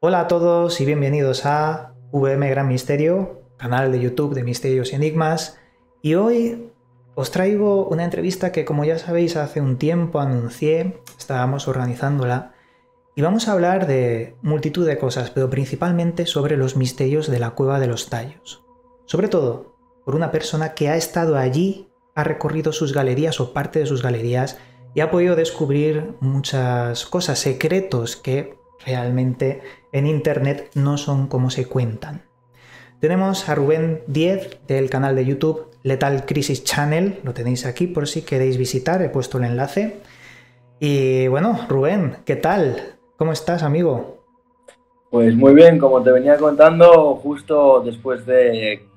Hola a todos y bienvenidos a VM Gran Misterio, canal de YouTube de Misterios y Enigmas. Y hoy os traigo una entrevista que, como ya sabéis, hace un tiempo anuncié, estábamos organizándola, y vamos a hablar de multitud de cosas, pero principalmente sobre los misterios de la Cueva de los Tallos. Sobre todo por una persona que ha estado allí, ha recorrido sus galerías o parte de sus galerías y ha podido descubrir muchas cosas, secretos que realmente en internet no son como se cuentan. Tenemos a Rubén Diez del canal de YouTube Lethal Crisis Channel, lo tenéis aquí por si queréis visitar, he puesto el enlace. Y bueno, Rubén, ¿qué tal? ¿Cómo estás, amigo? Pues muy bien, como te venía contando, justo después de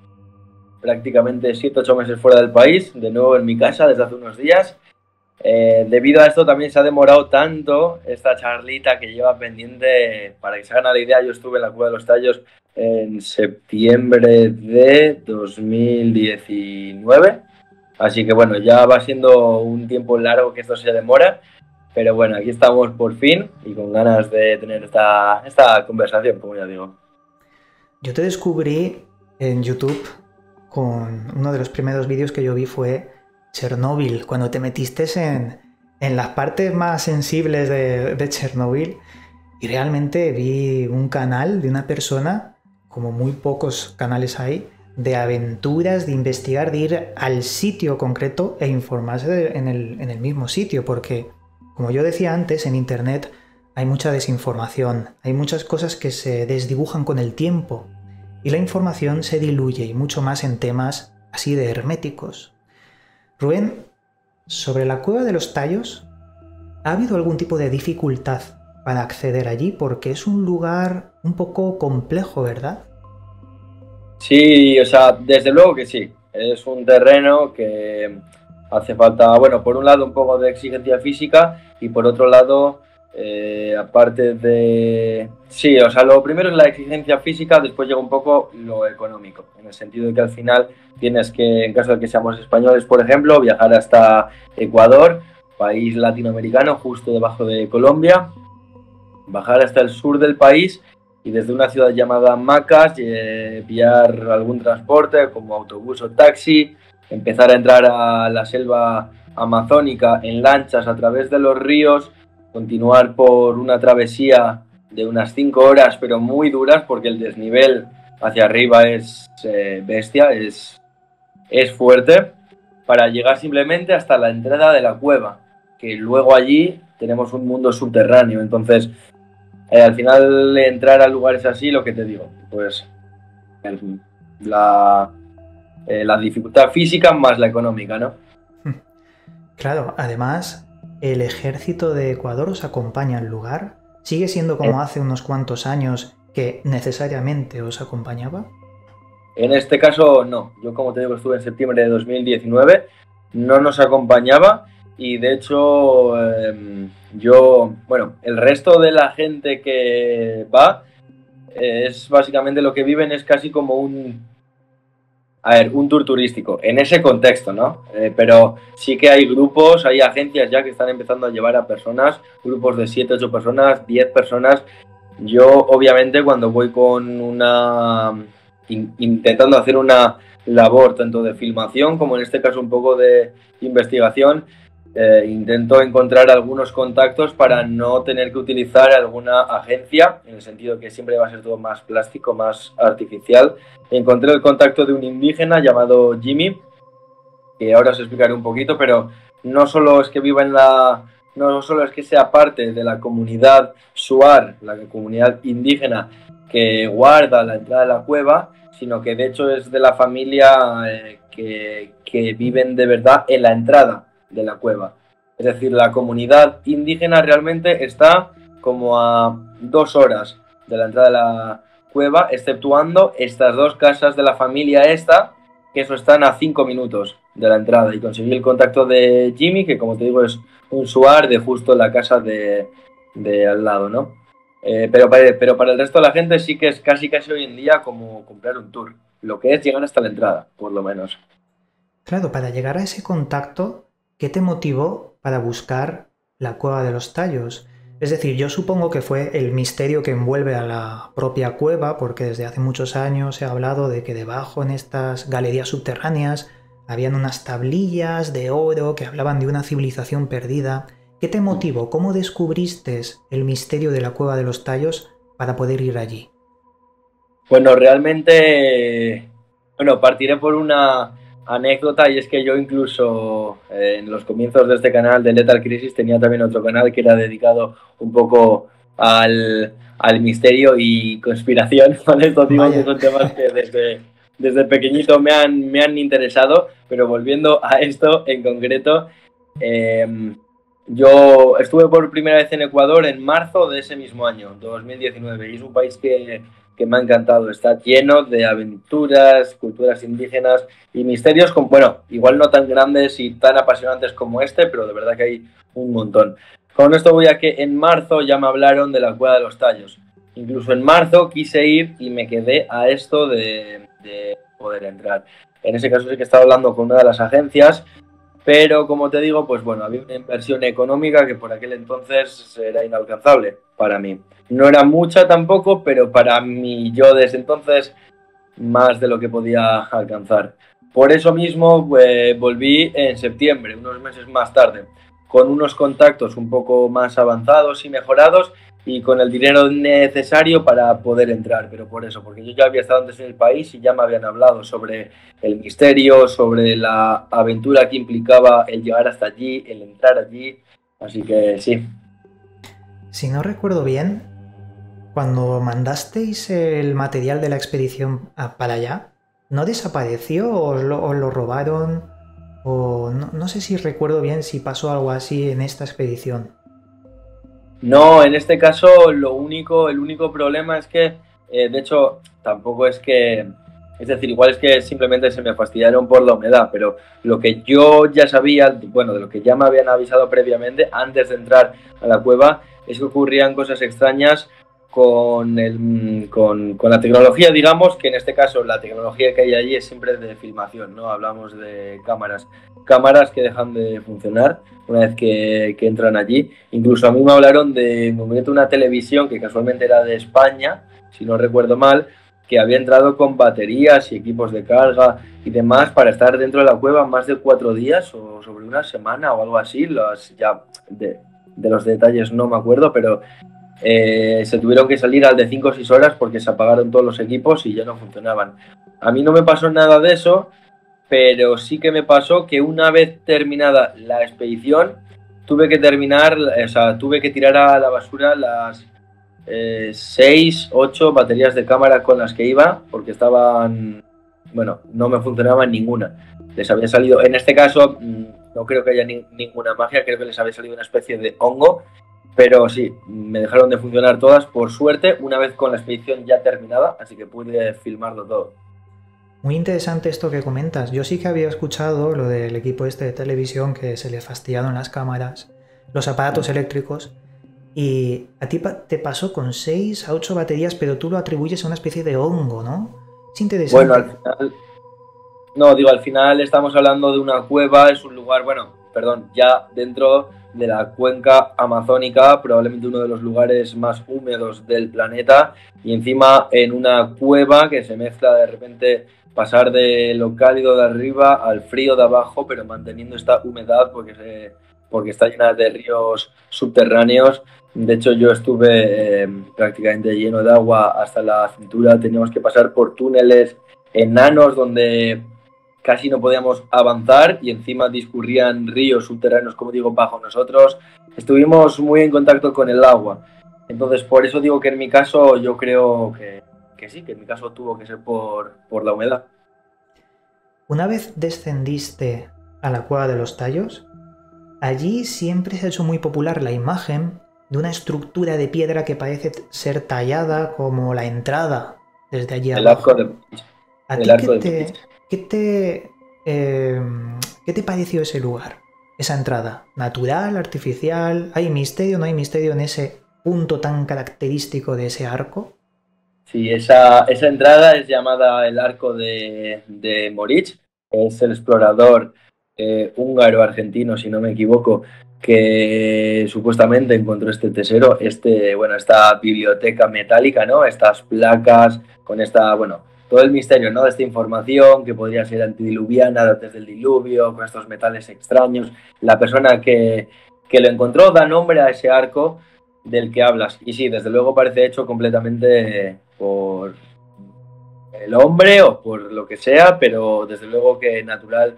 prácticamente 7 u 8 meses fuera del país, de nuevo en mi casa desde hace unos días. Debido a esto también se ha demorado tanto esta charlita que lleva pendiente. Para que se hagan la idea, yo estuve en la Cueva de los Tallos en septiembre de 2019. Así que bueno, ya va siendo un tiempo largo que esto se demora. Pero bueno, aquí estamos por fin y con ganas de tener esta conversación, como ya digo. Yo te descubrí en YouTube con uno de los primeros vídeos que yo vi fue Chernóbil, cuando te metiste en las partes más sensibles de Chernóbil y realmente vi un canal de una persona, como muy pocos canales hay, de aventuras, de investigar, de ir al sitio concreto e informarse en el mismo sitio, porque, como yo decía antes, en Internet hay mucha desinformación, hay muchas cosas que se desdibujan con el tiempo y la información se diluye y mucho más en temas así de herméticos. Rubén, sobre la Cueva de los Tallos, ¿ha habido algún tipo de dificultad para acceder allí? Porque es un lugar un poco complejo, ¿verdad? Sí, o sea, desde luego que sí. Es un terreno que hace falta, bueno, por un lado un poco de exigencia física y por otro lado, aparte de... Sí, o sea, lo primero es la exigencia física, después llega un poco lo económico, en el sentido de que al final tienes que, en caso de que seamos españoles, por ejemplo, viajar hasta Ecuador, país latinoamericano, justo debajo de Colombia, bajar hasta el sur del país y desde una ciudad llamada Macas pillar algún transporte como autobús o taxi, empezar a entrar a la selva amazónica en lanchas a través de los ríos, continuar por una travesía de unas 5 horas pero muy duras porque el desnivel hacia arriba es bestia, es fuerte, para llegar simplemente hasta la entrada de la cueva, que luego allí tenemos un mundo subterráneo. Entonces, al final entrar a lugares así, lo que te digo, pues la, la dificultad física más la económica, ¿no? Claro, además, el ejército de Ecuador os acompaña al lugar. ¿Sigue siendo En, como hace unos cuantos años que necesariamente os acompañaba? en este caso, no. Yo, como te digo, estuve en septiembre de 2019, no nos acompañaba y de hecho yo, bueno, el resto de la gente que va es básicamente lo que viven es casi como un tour turístico, en ese contexto, ¿no? Pero sí que hay grupos, hay agencias ya que están empezando a llevar a personas, grupos de 7 8 personas, 10 personas. Yo, obviamente, cuando voy con intentando hacer una labor tanto de filmación como en este caso un poco de investigación, intento encontrar algunos contactos para no tener que utilizar alguna agencia, en el sentido que siempre va a ser todo más plástico, más artificial. Encontré el contacto de un indígena llamado Jimmy, que ahora os explicaré un poquito, pero no solo es que viva no solo es que sea parte de la comunidad Shuar, la comunidad indígena que guarda la entrada de la cueva, sino que de hecho es de la familia que viven de verdad en la entrada de la cueva. Es decir, la comunidad indígena realmente está como a 2 horas de la entrada de la cueva, exceptuando estas dos casas de la familia esta, que eso están a 5 minutos de la entrada. Y conseguí el contacto de Jimmy, que como te digo es un suar de justo la casa de al lado, ¿no? Pero para el resto de la gente sí que es casi casi hoy en día como comprar un tour, lo que es llegar hasta la entrada, por lo menos. Claro, para llegar a ese contacto, ¿qué te motivó para buscar la Cueva de los Tallos? Es decir, yo supongo que fue el misterio que envuelve a la propia cueva, porque desde hace muchos años se ha hablado de que debajo en estas galerías subterráneas habían unas tablillas de oro que hablaban de una civilización perdida. ¿Qué te motivó? ¿Cómo descubriste el misterio de la Cueva de los Tallos para poder ir allí? Bueno, realmente, bueno, partiré por una anécdota y es que yo incluso en los comienzos de este canal de Lethal Crisis tenía también otro canal que era dedicado un poco al misterio y conspiración, ¿vale? Esto digo que Vaya. son temas que desde pequeñito me han interesado, pero volviendo a esto en concreto, eh, yo estuve por primera vez en Ecuador en marzo de ese mismo año, 2019, y es un país que me ha encantado. Está lleno de aventuras, culturas indígenas y misterios, con, bueno, igual no tan grandes y tan apasionantes como este, pero de verdad que hay un montón. Con esto voy a que en marzo ya me hablaron de la Cueva de los Tallos. Incluso en marzo quise ir y me quedé a esto de poder entrar. En ese caso sí que estaba hablando con una de las agencias, pero como te digo, pues bueno, había una inversión económica que por aquel entonces era inalcanzable para mí. No era mucha tampoco, pero para mí yo desde entonces más de lo que podía alcanzar. Por eso mismo volví en septiembre, unos meses más tarde, con unos contactos un poco más avanzados y mejorados y con el dinero necesario para poder entrar. Pero por eso, porque yo ya había estado antes en el país y ya me habían hablado sobre el misterio, sobre la aventura que implicaba el llegar hasta allí, el entrar allí. Así que sí. Si no recuerdo bien, cuando mandasteis el material de la expedición para allá, ¿no desapareció o os lo robaron? O no, no sé si recuerdo bien si pasó algo así en esta expedición. No, en este caso el único problema es que, de hecho, tampoco es que, es decir, igual es que simplemente se me fastidiaron por la humedad, pero lo que yo ya sabía, bueno, de lo que ya me habían avisado previamente, antes de entrar a la cueva, es que ocurrían cosas extrañas con la tecnología, digamos, que en este caso la tecnología que hay allí es siempre de filmación, ¿no? Hablamos de cámaras que dejan de funcionar una vez que entran allí. Incluso a mí me hablaron de en concreto una televisión que casualmente era de España, si no recuerdo mal, que había entrado con baterías y equipos de carga y demás para estar dentro de la cueva más de 4 días o sobre una semana o algo así. Ya de los detalles no me acuerdo, pero se tuvieron que salir al de 5 o 6 horas porque se apagaron todos los equipos y ya no funcionaban. A mí no me pasó nada de eso, pero sí que me pasó que una vez terminada la expedición, tuve que terminar, o sea, tuve que tirar a la basura las 6, 8 baterías de cámara con las que iba, porque estaban, bueno, no me funcionaba ninguna. Les había salido, en este caso, no creo que haya ninguna magia, creo que les había salido una especie de hongo, pero sí, me dejaron de funcionar todas, por suerte, una vez con la expedición ya terminada, así que pude filmarlo todo. Muy interesante esto que comentas. Yo sí que había escuchado lo del equipo este de televisión que se le fastidiaron las cámaras, los aparatos eléctricos, y a ti te pasó con 6 a 8 baterías, pero tú lo atribuyes a una especie de hongo, ¿no? Es Bueno, al interesante. final, no, digo, al final estamos hablando de una cueva, es un lugar, bueno, perdón, ya dentro de la cuenca amazónica, probablemente uno de los lugares más húmedos del planeta, y encima en una cueva que se mezcla de repente pasar de lo cálido de arriba al frío de abajo, pero manteniendo esta humedad porque está llena de ríos subterráneos. De hecho, yo estuve prácticamente lleno de agua hasta la cintura, teníamos que pasar por túneles enanos donde casi no podíamos avanzar y encima discurrían ríos subterráneos, como digo, bajo nosotros. Estuvimos muy en contacto con el agua. Entonces, por eso digo que en mi caso yo creo que sí, que en mi caso tuvo que ser por la humedad. Una vez descendiste a la cueva de los tallos, allí siempre se ha hecho muy popular la imagen de una estructura de piedra que parece ser tallada como la entrada desde allí El arco abajo. de, ¿A el ti arco de qué te, eh, qué te pareció ese lugar? Esa entrada, ¿natural, artificial? ¿Hay misterio o no hay misterio en ese punto tan característico de ese arco? Sí, esa entrada es llamada el arco de Moritz, es el explorador húngaro-argentino, si no me equivoco, que supuestamente encontró este tesoro, bueno, esta biblioteca metálica, ¿no? Estas placas con esta, bueno, todo el misterio, ¿no? De esta información que podría ser antidiluviana antes del diluvio, con estos metales extraños. La persona que lo encontró da nombre a ese arco del que hablas. Y sí, desde luego parece hecho completamente por el hombre o por lo que sea, pero desde luego que natural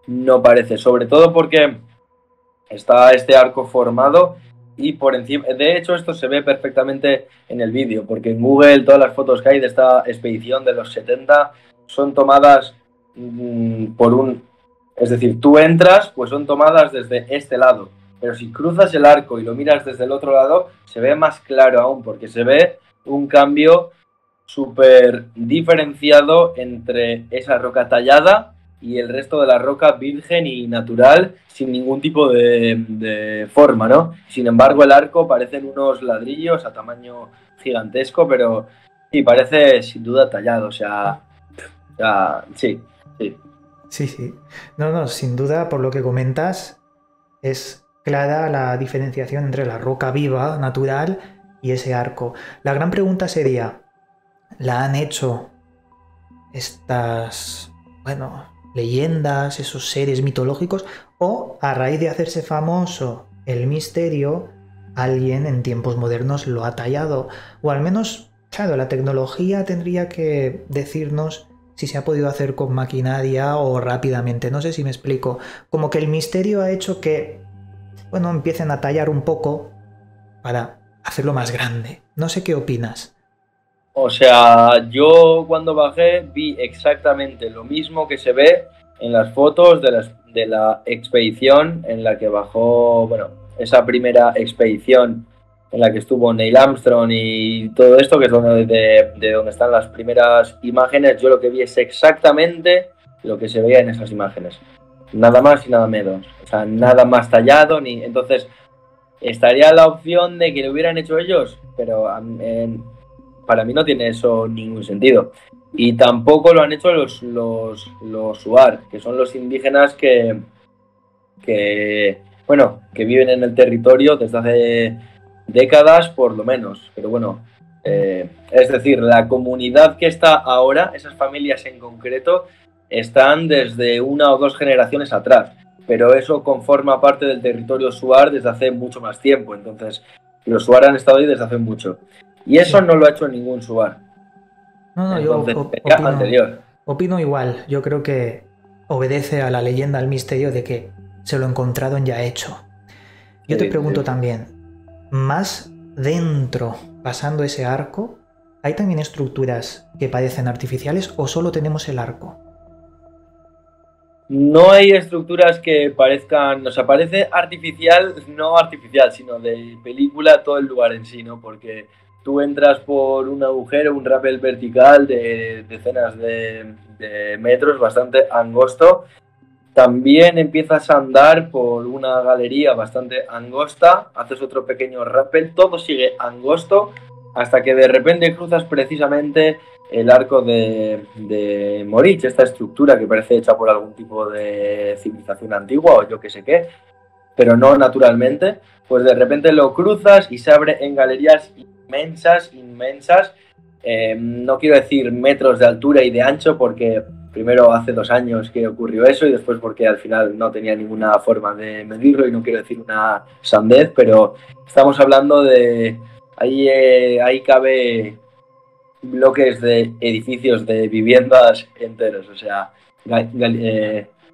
no parece. Sobre todo porque está este arco formado y por encima, de hecho esto se ve perfectamente en el vídeo, porque en Google todas las fotos que hay de esta expedición de los 70 son tomadas por un, es decir, tú entras, pues son tomadas desde este lado, pero si cruzas el arco y lo miras desde el otro lado, se ve más claro aún, porque se ve un cambio súper diferenciado entre esa roca tallada y el resto de la roca virgen y natural sin ningún tipo de forma, ¿no? Sin embargo, el arco parecen unos ladrillos a tamaño gigantesco, pero sí, parece sin duda tallado, o sea sí, sí. Sí, sí. No, no, sin duda, por lo que comentas, es clara la diferenciación entre la roca viva, natural, y ese arco. La gran pregunta sería, ¿la han hecho estas, bueno, leyendas, esos seres mitológicos, o a raíz de hacerse famoso el misterio, alguien en tiempos modernos lo ha tallado? O al menos, claro, la tecnología tendría que decirnos si se ha podido hacer con maquinaria o rápidamente. No sé si me explico. Como que el misterio ha hecho que, bueno, empiecen a tallar un poco para hacerlo más grande. No sé qué opinas. O sea, yo cuando bajé vi exactamente lo mismo que se ve en las fotos de la expedición en la que bajó, bueno, esa primera expedición en la que estuvo Neil Armstrong y todo esto, que es de donde están las primeras imágenes. Yo lo que vi es exactamente lo que se veía en esas imágenes. Nada más y nada menos. O sea, nada más tallado, ni... Entonces, estaría la opción de que lo hubieran hecho ellos, pero para mí no tiene eso ningún sentido. Y tampoco lo han hecho los Shuar, que son los indígenas bueno, que viven en el territorio desde hace décadas por lo menos. Pero bueno, es decir, la comunidad que está ahora, esas familias en concreto, están desde una o dos generaciones atrás. Pero eso conforma parte del territorio Shuar desde hace mucho más tiempo. Entonces, los Shuar han estado ahí desde hace mucho. Y eso Sí. no lo ha hecho ningún Shuar. No, no, yo Entonces, sería anterior. opino igual. Yo creo que obedece a la leyenda, al misterio de que se lo encontraron ya hecho. Yo te Sí, sí, pregunto sí. también, más dentro, pasando ese arco, ¿hay también estructuras que parecen artificiales o solo tenemos el arco? No hay estructuras que parezcan, o sea, parece artificial, no artificial, sino de película todo el lugar en sí, ¿no? Porque tú entras por un agujero, un rappel vertical de decenas de metros, bastante angosto. También empiezas a andar por una galería bastante angosta, haces otro pequeño rappel, todo sigue angosto hasta que de repente cruzas precisamente el arco de Morich, esta estructura que parece hecha por algún tipo de civilización antigua o yo que sé qué, pero no naturalmente, pues de repente lo cruzas y se abre en galerías inmensas, inmensas, no quiero decir metros de altura y de ancho porque primero hace 2 años que ocurrió eso y después porque al final no tenía ninguna forma de medirlo y no quiero decir una sandez, pero estamos hablando de... Ahí cabe bloques de edificios de viviendas enteros, o sea,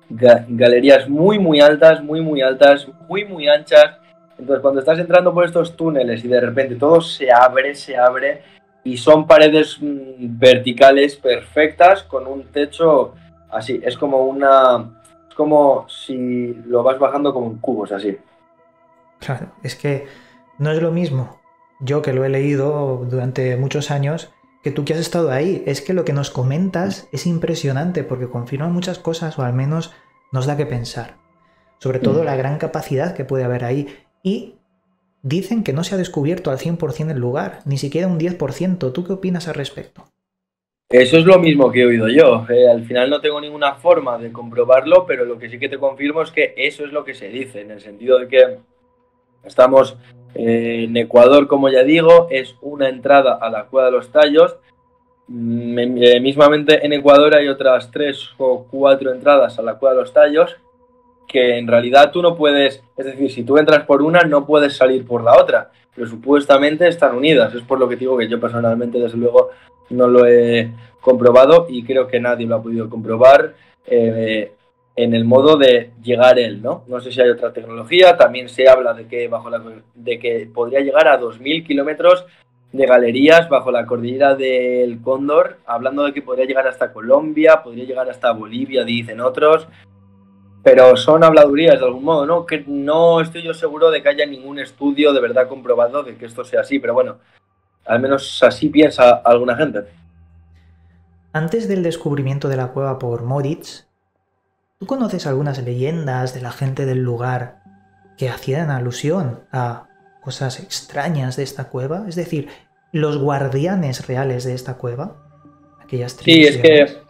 galerías muy muy altas, muy muy altas, muy muy anchas. Entonces cuando estás entrando por estos túneles y de repente todo se abre y son paredes verticales perfectas con un techo así, es como si lo vas bajando como en cubos así. Claro, es que no es lo mismo yo que lo he leído durante muchos años que tú que has estado ahí. Es que lo que nos comentas es impresionante porque confirma muchas cosas o al menos nos da que pensar. Sobre todo la gran capacidad que puede haber ahí. Y dicen que no se ha descubierto al 100% el lugar, ni siquiera un 10%. ¿Tú qué opinas al respecto? Eso es lo mismo que he oído yo. Al final no tengo ninguna forma de comprobarlo, pero lo que sí que te confirmo es que eso es lo que se dice, en el sentido de que Estamos en Ecuador, como ya digo, es una entrada a la Cueva de los Tallos. Mismamente en Ecuador hay otras 3 o 4 entradas a la Cueva de los Tallos, que en realidad tú no puedes, es decir, si tú entras por una no puedes salir por la otra, pero supuestamente están unidas. Es por lo que digo que yo personalmente, desde luego, no lo he comprobado y creo que nadie lo ha podido comprobar en el modo de llegar él, ¿no? No sé si hay otra tecnología. También se habla de que, de que podría llegar a 2000 kilómetros de galerías bajo la cordillera del Cóndor, hablando de que podría llegar hasta Colombia, podría llegar hasta Bolivia, dicen otros. Pero son habladurías de algún modo, ¿no? Que no estoy yo seguro de que haya ningún estudio de verdad comprobado de que esto sea así, pero bueno, al menos así piensa alguna gente. Antes del descubrimiento de la cueva por Moritz, ¿tú conoces algunas leyendas de la gente del lugar que hacían alusión a cosas extrañas de esta cueva? Es decir, los guardianes reales de esta cueva, aquellas tribus. Sí, es que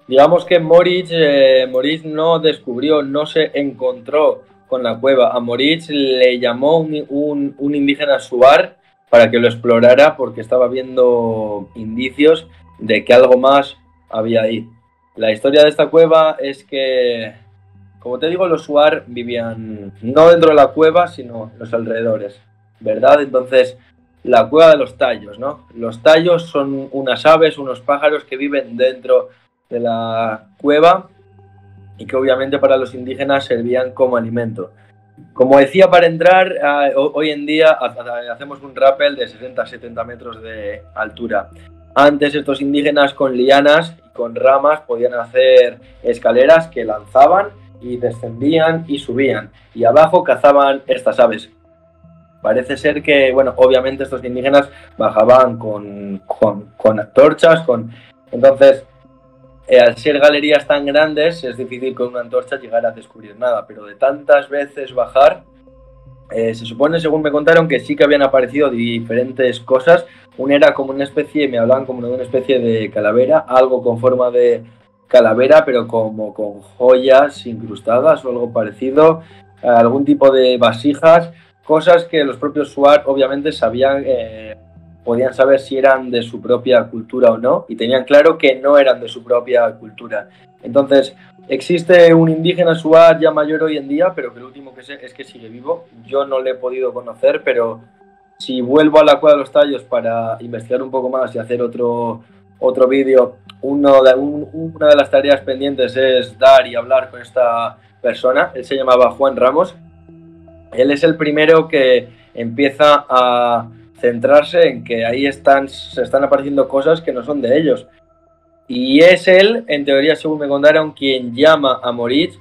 digamos que Moritz no descubrió, no se encontró con la cueva. A Moritz le llamó un indígena Shuar para que lo explorara porque estaba viendo indicios de que algo más había ahí. La historia de esta cueva es que, como te digo, los Shuar vivían no dentro de la cueva, sino en los alrededores, ¿verdad? Entonces, la cueva de los tallos, ¿no? Los tallos son unas aves, unos pájaros que viven dentro de la cueva y que obviamente para los indígenas servían como alimento. Como decía, para entrar, hoy en día hacemos un rappel de 60-70 metros de altura. Antes estos indígenas con lianas y con ramas podían hacer escaleras que lanzaban y descendían y subían. Y abajo cazaban estas aves. Parece ser que, bueno, obviamente estos indígenas bajaban con antorchas, Entonces, al ser galerías tan grandes, es difícil con una antorcha llegar a descubrir nada, pero de tantas veces bajar, se supone, según me contaron, que sí que habían aparecido diferentes cosas. Una era como una especie, me hablaban como de una especie de calavera, algo con forma de calavera, pero como con joyas incrustadas o algo parecido, algún tipo de vasijas, cosas que los propios Shuar obviamente sabían, podían saber si eran de su propia cultura o no, y tenían claro que no eran de su propia cultura. Entonces, existe un indígena Shuar ya mayor hoy en día, pero que lo último que sé es que sigue vivo. Yo no le he podido conocer, pero si vuelvo a la Cueva de los Tallos para investigar un poco más y hacer otro vídeo, una de las tareas pendientes es dar y hablar con esta persona. Él se llamaba Juan Ramos. Él es el primero que empieza a centrarse en que ahí se están apareciendo cosas que no son de ellos. Y es él, en teoría, según me contaron, quien llama a Moritz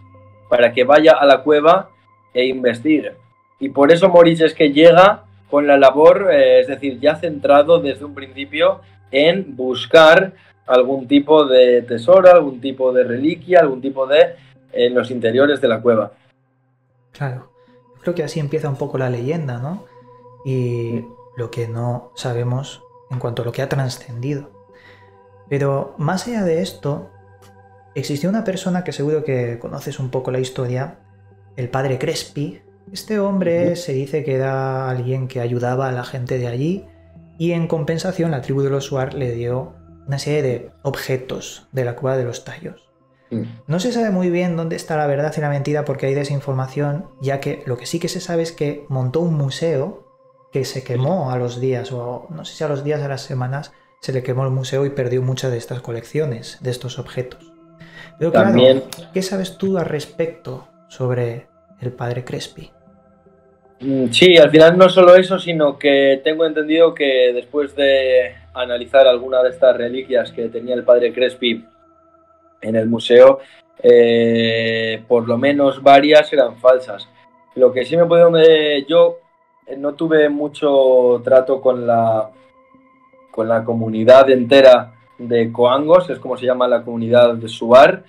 para que vaya a la cueva e investigue. Y por eso Moritz es que llega con la labor, es decir, ya centrado desde un principio en buscar algún tipo de tesoro, algún tipo de reliquia, algún tipo de en los interiores de la cueva. Claro, yo creo que así empieza un poco la leyenda, ¿no? Y lo que no sabemos en cuanto a lo que ha trascendido. Pero más allá de esto, existió una persona que seguro que conoces un poco la historia, el padre Crespi. Este hombre se dice que era alguien que ayudaba a la gente de allí y en compensación la tribu de los Shuar le dio una serie de objetos de la cueva de los Tallos. No se sabe muy bien dónde está la verdad y la mentira porque hay desinformación, ya que lo que sí que se sabe es que montó un museo que se quemó a los días, o no sé si a los días, a las semanas, se le quemó el museo y perdió muchas de estas colecciones, de estos objetos. Pero claro, También, ¿qué sabes tú al respecto sobre el padre Crespi? sí, al final no solo eso, sino que tengo entendido que después de analizar alguna de estas reliquias que tenía el padre Crespi en el museo, por lo menos varias eran falsas. Lo que sí me puedo... yo no tuve mucho trato con la comunidad entera de Coangos, es como se llama la comunidad de Shuar,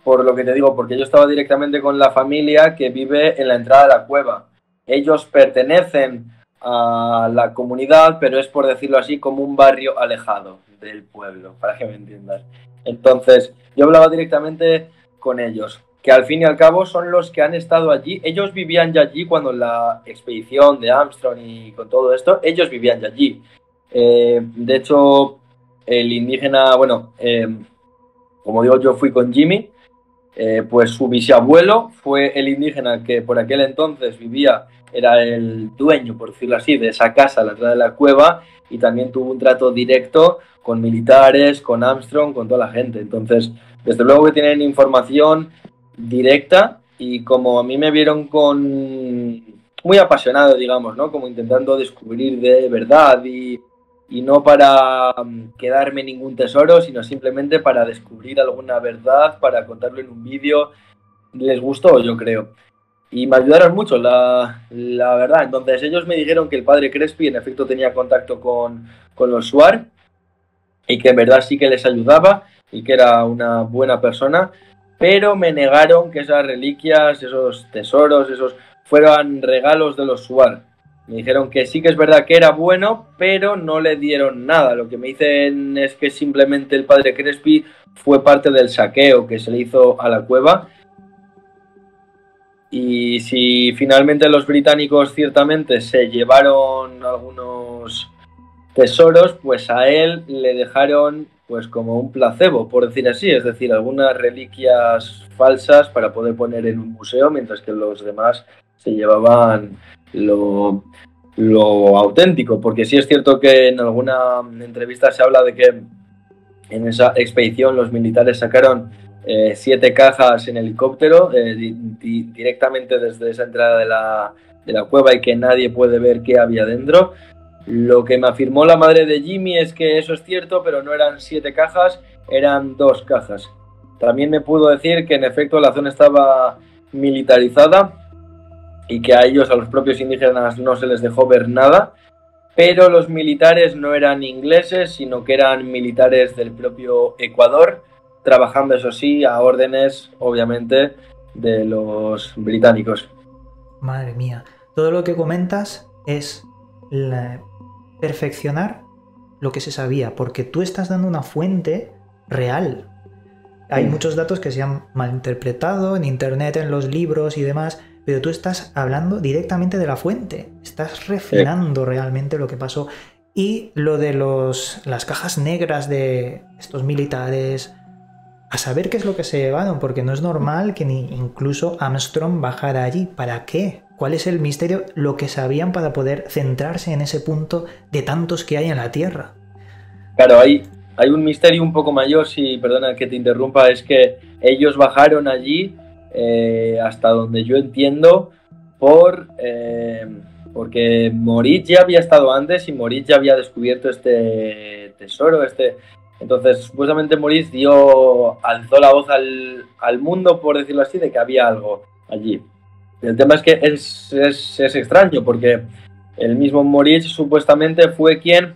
por lo que te digo, porque yo estaba directamente con la familia que vive en la entrada de la cueva. Ellos pertenecen a la comunidad, pero es, por decirlo así, como un barrio alejado del pueblo, para que me entiendas. Entonces, yo hablaba directamente con ellos. que al fin y al cabo son los que han estado allí. Ellos vivían ya allí cuando la expedición de Armstrong y con todo esto, ellos vivían ya allí. De hecho, el indígena, bueno, como digo, yo fui con Jimmy, pues su bisabuelo fue el indígena que por aquel entonces vivía, era el dueño, por decirlo así, de esa casa a la entrada de la cueva, y también tuvo un trato directo con militares, con Armstrong, con toda la gente. Entonces, desde luego que tienen información directa, y como a mí me vieron con muy apasionado, digamos, ¿no? Como intentando descubrir de verdad y no para quedarme ningún tesoro, sino simplemente para descubrir alguna verdad, para contarlo en un vídeo. Les gustó, yo creo. Y me ayudaron mucho, la verdad. Entonces ellos me dijeron que el padre Crespi en efecto tenía contacto con los Shuar y que en verdad sí que les ayudaba y que era una buena persona, pero me negaron que esas reliquias, esos tesoros, esos fueran regalos de los Shuar. Me dijeron que sí que es verdad que era bueno, pero no le dieron nada. Lo que me dicen es que simplemente el padre Crespi fue parte del saqueo que se le hizo a la cueva. Y si finalmente los británicos ciertamente se llevaron algunos tesoros, pues a él le dejaron pues como un placebo, por decir así, es decir, algunas reliquias falsas para poder poner en un museo, mientras que los demás se llevaban lo auténtico, porque sí es cierto que en alguna entrevista se habla de que en esa expedición los militares sacaron 7 cajas en helicóptero directamente desde esa entrada de la cueva, y que nadie puede ver qué había dentro. Lo que me afirmó la madre de Jimmy es que eso es cierto, pero no eran 7 cajas, eran 2 cajas. También me pudo decir que en efecto la zona estaba militarizada y que a ellos, a los propios indígenas, no se les dejó ver nada, pero los militares no eran ingleses, sino que eran militares del propio Ecuador, trabajando, eso sí, a órdenes, obviamente, de los británicos. Madre mía, todo lo que comentas es perfeccionar lo que se sabía, porque tú estás dando una fuente real. Hay muchos datos que se han malinterpretado en internet, en los libros y demás, pero tú estás hablando directamente de la fuente, estás refinando realmente lo que pasó. Y lo de las cajas negras de estos militares, a saber qué es lo que se llevaron, porque no es normal que ni incluso Armstrong bajara allí. ¿Para qué? ¿Cuál es el misterio? Lo que sabían para poder centrarse en ese punto de tantos que hay en la Tierra. Claro, hay un misterio un poco mayor, si perdona que te interrumpa, es que ellos bajaron allí, hasta donde yo entiendo, porque Moritz ya había estado antes y Moritz ya había descubierto este tesoro, Entonces, supuestamente Moritz alzó la voz al mundo, por decirlo así, de que había algo allí. El tema es que es extraño, porque el mismo Moritz supuestamente fue quien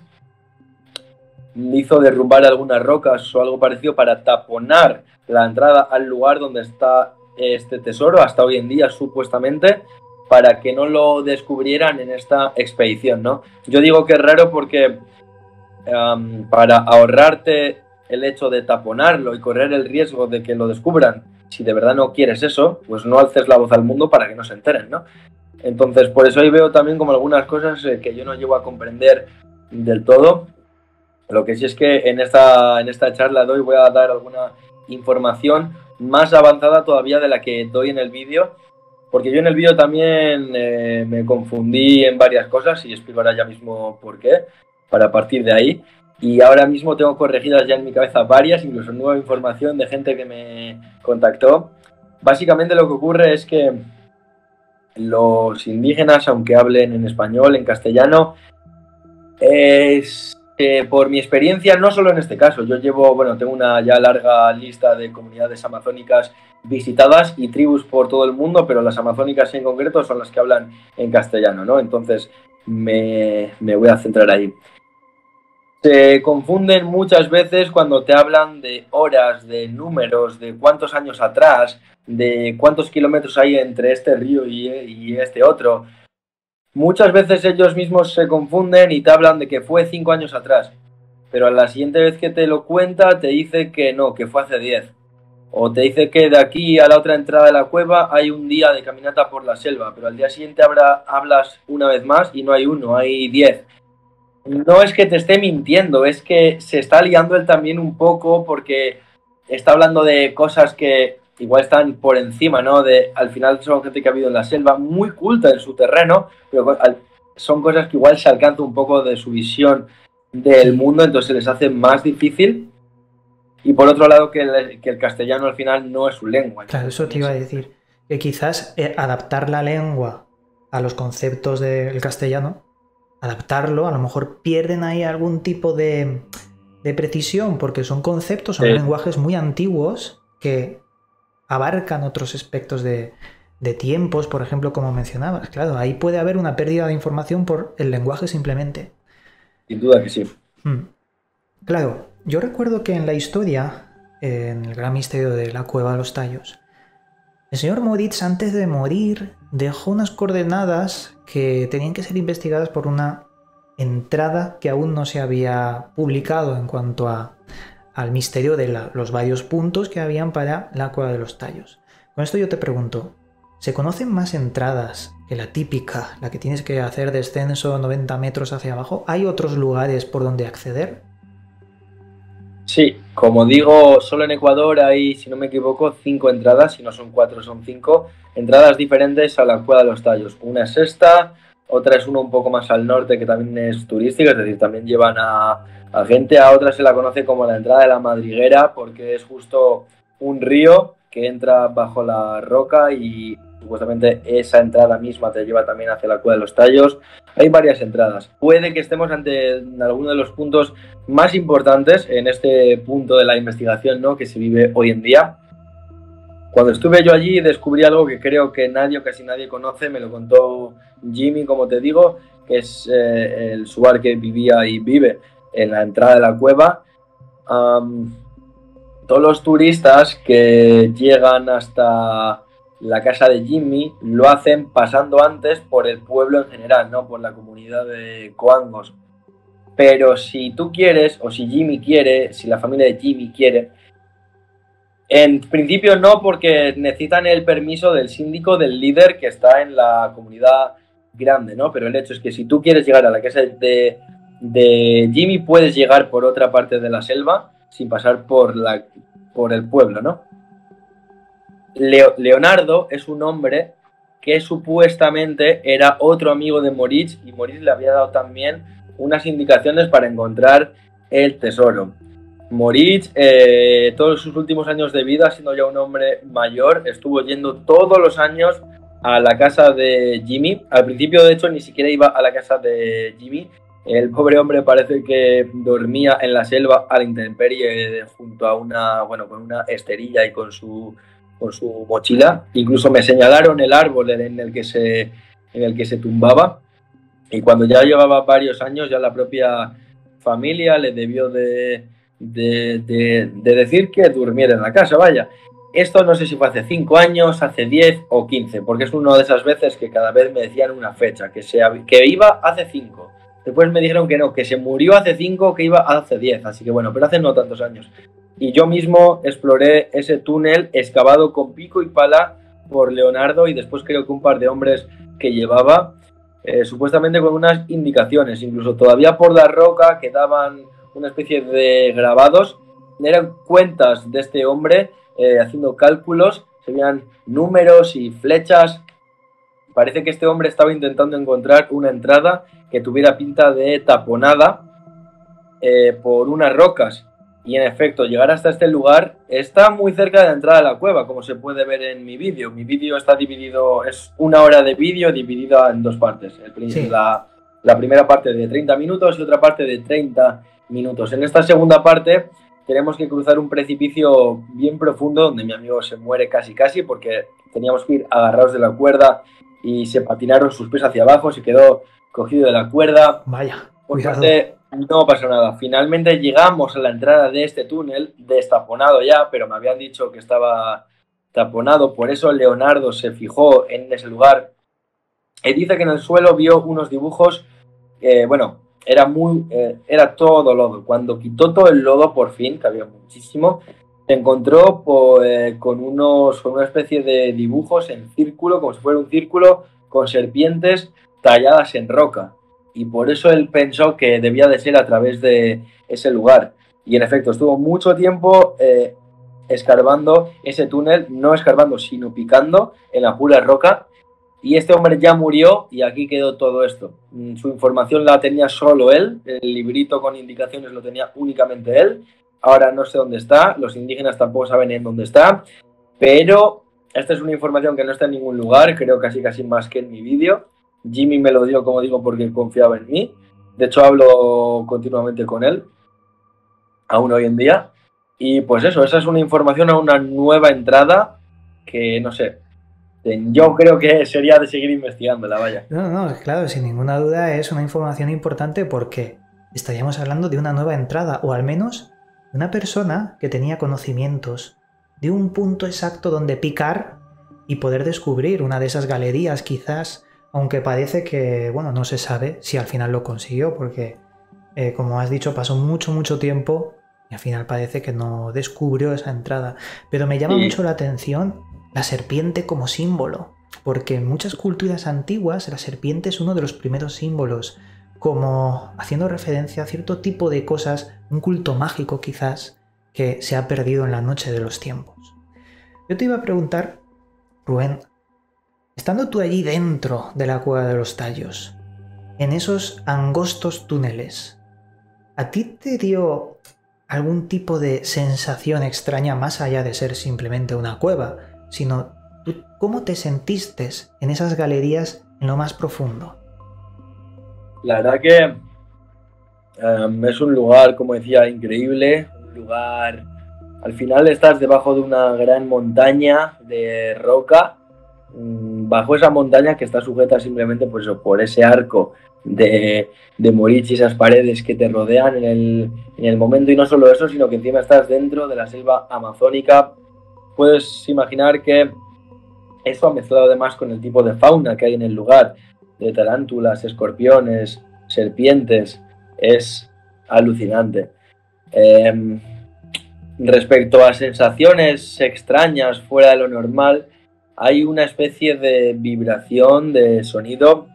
hizo derrumbar algunas rocas o algo parecido para taponar la entrada al lugar donde está este tesoro, hasta hoy en día supuestamente, para que no lo descubrieran en esta expedición, ¿no? Yo digo que es raro porque para ahorrarte el hecho de taponarlo y correr el riesgo de que lo descubran, si de verdad no quieres eso, pues no alces la voz al mundo para que no se enteren, ¿no? Entonces, por eso ahí veo también como algunas cosas que yo no llego a comprender del todo. Lo que sí es que en esta charla de hoy voy a dar alguna información más avanzada todavía de la que doy en el vídeo, porque yo en el vídeo también me confundí en varias cosas, y explico ahora ya mismo por qué, para partir de ahí. Y ahora mismo tengo corregidas ya en mi cabeza varias, incluso nueva información de gente que me contactó. Básicamente lo que ocurre es que los indígenas, aunque hablen en español, en castellano, por mi experiencia, no solo en este caso, tengo una ya larga lista de comunidades amazónicas visitadas y tribus por todo el mundo, pero las amazónicas en concreto son las que hablan en castellano, ¿no? Entonces me voy a centrar ahí. Se confunden muchas veces cuando te hablan de horas, de números, de cuántos años atrás, de cuántos kilómetros hay entre este río y este otro. Muchas veces ellos mismos se confunden y te hablan de que fue 5 años atrás, pero a la siguiente vez que te lo cuenta te dice que no, que fue hace 10. O te dice que de aquí a la otra entrada de la cueva hay un día de caminata por la selva, pero al día siguiente hablas una vez más y no hay uno, hay 10. No es que te esté mintiendo, es que se está liando él también un poco porque está hablando de cosas que igual están por encima, ¿no? Al final son gente que ha vivido en la selva, muy culta en su terreno, pero son cosas que igual se alcanza un poco de su visión del mundo, entonces se les hace más difícil. Y por otro lado, que el castellano al final no es su lengua. Claro, eso te iba a decir. Que quizás adaptar la lengua a los conceptos del castellano, adaptarlo, a lo mejor pierden ahí algún tipo de precisión, porque son conceptos, son lenguajes muy antiguos que abarcan otros aspectos de tiempos, por ejemplo, como mencionabas. Claro, ahí puede haber una pérdida de información por el lenguaje simplemente. Sin duda que sí. Claro, yo recuerdo que en la historia, en el gran misterio de la cueva de los tallos, el señor Moritz, antes de morir, dejó unas coordenadas que tenían que ser investigadas por una entrada que aún no se había publicado en cuanto al misterio de los varios puntos que habían para la cueva de los tallos. Con esto yo te pregunto, ¿se conocen más entradas que la típica, la que tienes que hacer descenso 90 metros hacia abajo? ¿Hay otros lugares por donde acceder? Sí, como digo, solo en Ecuador hay, si no me equivoco, 5 entradas, si no son 4 son 5 entradas diferentes a la Cueva de los Tallos. Una es esta, otra es una un poco más al norte que también es turística, es decir, también llevan a gente, a otra se la conoce como la entrada de la Madriguera porque es justo un río que entra bajo la roca y supuestamente esa entrada misma te lleva también hacia la Cueva de los Tallos. Hay varias entradas. Puede que estemos ante alguno de los puntos más importantes en este punto de la investigación, ¿no?, que se vive hoy en día. Cuando estuve yo allí descubrí algo que creo que nadie o casi nadie conoce, me lo contó Jimmy, como te digo, que es el Suar que vivía y vive en la entrada de la cueva. Todos los turistas que llegan hasta la casa de Jimmy lo hacen pasando antes por el pueblo en general, ¿no?, por la comunidad de Coangos. Pero si tú quieres, o si Jimmy quiere, si la familia de Jimmy quiere, en principio no, porque necesitan el permiso del síndico, del líder que está en la comunidad grande, ¿no? Pero el hecho es que si tú quieres llegar a la casa de Jimmy, puedes llegar por otra parte de la selva sin pasar por el pueblo, ¿no? Leonardo es un hombre que supuestamente era otro amigo de Moritz y Moritz le había dado también unas indicaciones para encontrar el tesoro. Moritz, todos sus últimos años de vida, siendo ya un hombre mayor, estuvo yendo todos los años a la casa de Jimmy. Al principio, de hecho, ni siquiera iba a la casa de Jimmy. El pobre hombre parece que dormía en la selva a la intemperie junto a con una esterilla y con su mochila. Incluso me señalaron el árbol en el que se tumbaba. Y cuando ya llevaba varios años, ya la propia familia le debió de decir que durmiera en la casa, vaya. Esto no sé si fue hace 5 años, hace 10 o 15, porque es una de esas veces que cada vez me decían una fecha, que iba hace 5. Después me dijeron que no, que se murió hace 5, que iba hace 10. Así que bueno, pero hace no tantos años. Y yo mismo exploré ese túnel excavado con pico y pala por Leonardo y después creo que un par de hombres que llevaba, supuestamente con unas indicaciones. Incluso todavía por la roca quedaban una especie de grabados. Eran cuentas de este hombre haciendo cálculos, se veían números y flechas. Parece que este hombre estaba intentando encontrar una entrada que tuviera pinta de taponada por unas rocas. Y en efecto, llegar hasta este lugar está muy cerca de la entrada de la cueva, como se puede ver en mi vídeo. Mi vídeo está dividido, es 1 hora de vídeo dividida en 2 partes. Sí. La primera parte de 30 minutos y otra parte de 30 minutos. En esta segunda parte tenemos que cruzar un precipicio bien profundo donde mi amigo se muere casi porque teníamos que ir agarrados de la cuerda y se patinaron sus pies hacia abajo, se quedó cogido de la cuerda. Vaya, por suerte no pasó nada. Finalmente llegamos a la entrada de este túnel, destaponado ya, pero me habían dicho que estaba taponado, por eso Leonardo se fijó en ese lugar. Y dice que en el suelo vio unos dibujos, era todo lodo. Cuando quitó todo el lodo, por fin, que había muchísimo, Se encontró con una especie de dibujos en círculo, como si fuera un círculo, con serpientes talladas en roca. Y por eso él pensó que debía de ser a través de ese lugar. Y en efecto, estuvo mucho tiempo escarbando ese túnel, no escarbando, sino picando en la pura roca. Y este hombre ya murió y aquí quedó todo esto. Su información la tenía solo él, el librito con indicaciones lo tenía únicamente él. Ahora no sé dónde está, los indígenas tampoco saben en dónde está, pero esta es una información que no está en ningún lugar, creo casi más que en mi vídeo. Jimmy me lo dio, como digo, porque confiaba en mí. De hecho, hablo continuamente con él, aún hoy en día. Y pues eso, esa es una información a una nueva entrada que, no sé, yo creo que sería de seguir investigándola, vaya. No, claro, sin ninguna duda es una información importante porque estaríamos hablando de una nueva entrada, o al menos de una persona que tenía conocimientos de un punto exacto donde picar y poder descubrir una de esas galerías quizás, aunque parece que, bueno, no se sabe si al final lo consiguió porque, como has dicho, pasó mucho tiempo y al final parece que no descubrió esa entrada. Pero me llama mucho la atención la serpiente como símbolo, porque en muchas culturas antiguas la serpiente es uno de los primeros símbolos, como haciendo referencia a cierto tipo de cosas, un culto mágico quizás, que se ha perdido en la noche de los tiempos. Yo te iba a preguntar, Rubén, estando tú allí dentro de la cueva de los tallos, en esos angostos túneles, ¿a ti te dio algún tipo de sensación extraña más allá de ser simplemente una cueva, sino tú, cómo te sentiste en esas galerías en lo más profundo? La verdad que es un lugar, como decía, increíble, un lugar, al final estás debajo de una gran montaña de roca, bajo esa montaña que está sujeta simplemente pues, por ese arco de moriche, esas paredes que te rodean en el momento, y no solo eso, sino que encima estás dentro de la selva amazónica. Puedes imaginar que eso ha mezclado además con el tipo de fauna que hay en el lugar, de tarántulas, escorpiones, serpientes, es alucinante. Respecto a sensaciones extrañas fuera de lo normal, hay una especie de vibración de sonido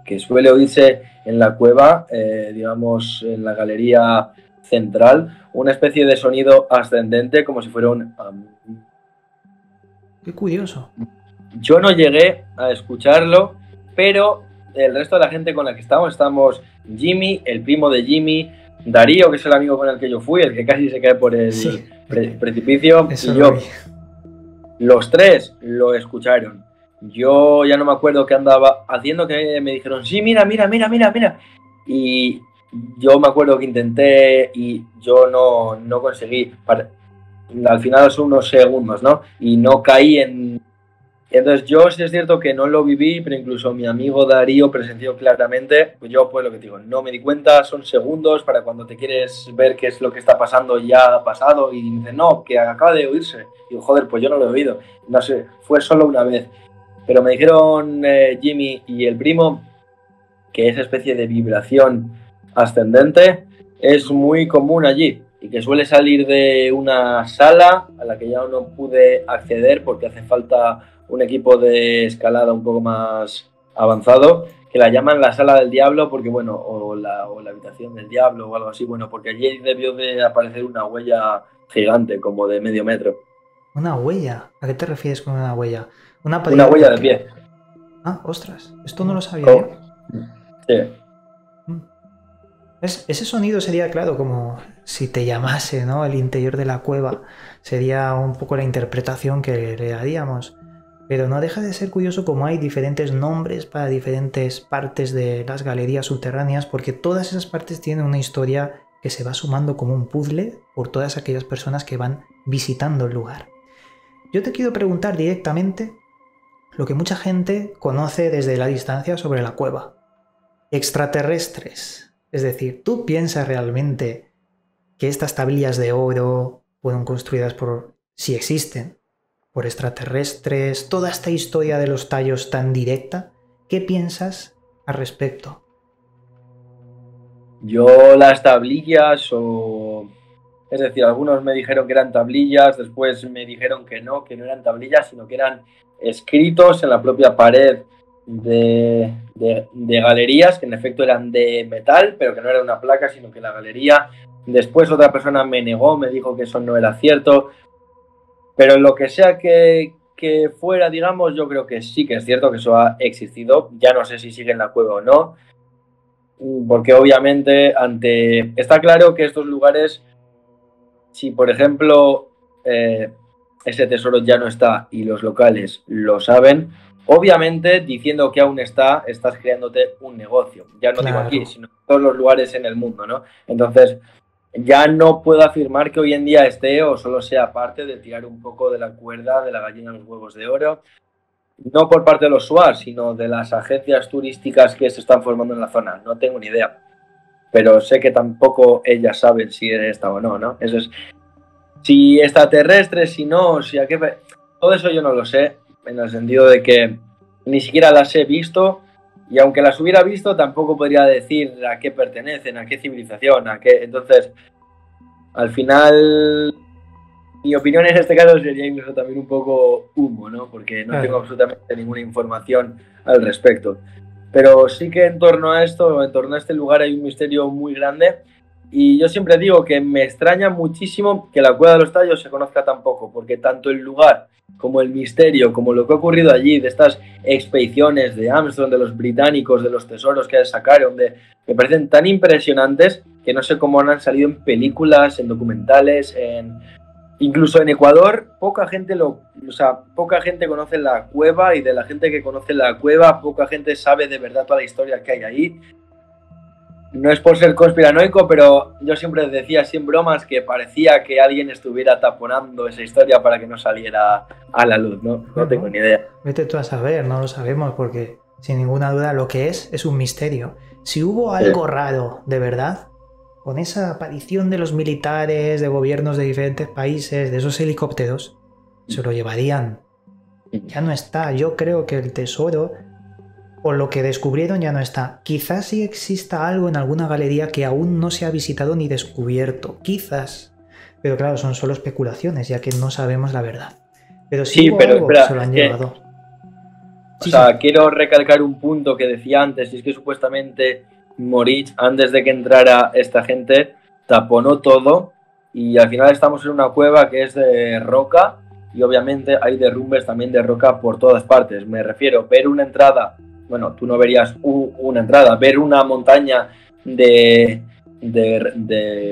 que suele oírse en la cueva, digamos en la galería central, una especie de sonido ascendente como si fuera un... Qué curioso. Yo no llegué a escucharlo, pero el resto de la gente con la que estamos Jimmy, el primo de Jimmy, Darío, que es el amigo con el que yo fui, el que casi se cae por el precipicio, y yo. Los tres lo escucharon. Yo ya no me acuerdo qué andaba haciendo, que me dijeron, sí, mira. Y yo me acuerdo que intenté y yo no conseguí. Al final son unos segundos, ¿no? Y no caí en... Entonces yo sí es cierto que no lo viví, pero incluso mi amigo Darío presenció claramente, pues yo pues lo que te digo, no me di cuenta, son segundos para cuando te quieres ver qué es lo que está pasando, ya ha pasado, y dice, no, que acaba de oírse. Y digo, joder, pues yo no lo he oído. No sé, fue solo una vez. Pero me dijeron Jimmy y el primo que esa especie de vibración ascendente es muy común allí y que suele salir de una sala a la que ya no pude acceder porque hace falta un equipo de escalada un poco más avanzado, que la llaman la sala del diablo porque, bueno, o la habitación del diablo o algo así, bueno, porque allí debió de aparecer una huella gigante, como de medio metro. ¿Una huella? ¿A qué te refieres con una huella? Una huella de pie. Ah, ostras, esto no lo sabía yo. Sí. Ese sonido sería, claro, como si te llamase, ¿no? El interior de la cueva. Sería un poco la interpretación que le daríamos. Pero no deja de ser curioso cómo hay diferentes nombres para diferentes partes de las galerías subterráneas, porque todas esas partes tienen una historia que se va sumando como un puzzle por todas aquellas personas que van visitando el lugar. Yo te quiero preguntar directamente lo que mucha gente conoce desde la distancia sobre la cueva. Extraterrestres. Es decir, ¿tú piensas realmente que estas tablillas de oro fueron construidas por, si existen, por extraterrestres? Toda esta historia de los tallos tan directa, ¿qué piensas al respecto? Yo las tablillas o Es decir, algunos me dijeron que eran tablillas, después me dijeron que no eran tablillas, sino que eran escritos en la propia pared de galerías, que en efecto eran de metal, pero que no era una placa, sino que la galería. Después otra persona me negó, me dijo que eso no era cierto, pero lo que sea que fuera, digamos, yo creo que sí que es cierto que eso ha existido. Ya no sé si sigue en la cueva o no, porque obviamente está claro que estos lugares, si por ejemplo ese tesoro ya no está y los locales lo saben, obviamente diciendo que aún está, estás creándote un negocio. Ya no digo aquí, sino en todos los lugares en el mundo, ¿no? Entonces, ya no puedo afirmar que hoy en día esté o solo sea parte de tirar un poco de la cuerda de la gallina de los huevos de oro. No por parte de los SWAT, sino de las agencias turísticas que se están formando en la zona. No tengo ni idea. Pero sé que tampoco ellas saben si está o no, ¿no? Eso es. Si extraterrestres, si no, si a qué... Todo eso yo no lo sé, en el sentido de que ni siquiera las he visto, y aunque las hubiera visto, tampoco podría decir a qué pertenecen, a qué civilización, a qué... Entonces, al final, mi opinión en este caso sería incluso también un poco humo, ¿no? Porque no tengo absolutamente ninguna información al respecto. Pero sí que en torno a esto, en torno a este lugar, hay un misterio muy grande. Y yo siempre digo que me extraña muchísimo que la Cueva de los Tallos se conozca tan poco, porque tanto el lugar como el misterio, como lo que ha ocurrido allí, de estas expediciones de Armstrong, de los británicos, de los tesoros que sacaron, me parecen tan impresionantes que no sé cómo no han salido en películas, en documentales, incluso en Ecuador. Poca gente conoce la cueva, y de la gente que conoce la cueva, poca gente sabe de verdad toda la historia que hay ahí. No es por ser conspiranoico, pero yo siempre decía, sin bromas, que parecía que alguien estuviera taponando esa historia para que no saliera a la luz, ¿no? No tengo ni idea. Vete tú a saber, no lo sabemos, porque sin ninguna duda lo que es un misterio. Si hubo algo raro, de verdad, con esa aparición de los militares, de gobiernos de diferentes países, de esos helicópteros, se lo llevarían. Ya no está. Yo creo que el tesoro, o lo que descubrieron, ya no está. Quizás sí exista algo en alguna galería que aún no se ha visitado ni descubierto. Quizás. Pero claro, son solo especulaciones, ya que no sabemos la verdad. Pero si hubo algo, se lo han llevado. Quiero recalcar un punto que decía antes, y es que supuestamente Moritz, antes de que entrara esta gente, taponó todo, y al final estamos en una cueva que es de roca, y obviamente hay derrumbes también de roca por todas partes. Me refiero, ver una entrada, bueno, tú no verías una entrada, ver una montaña de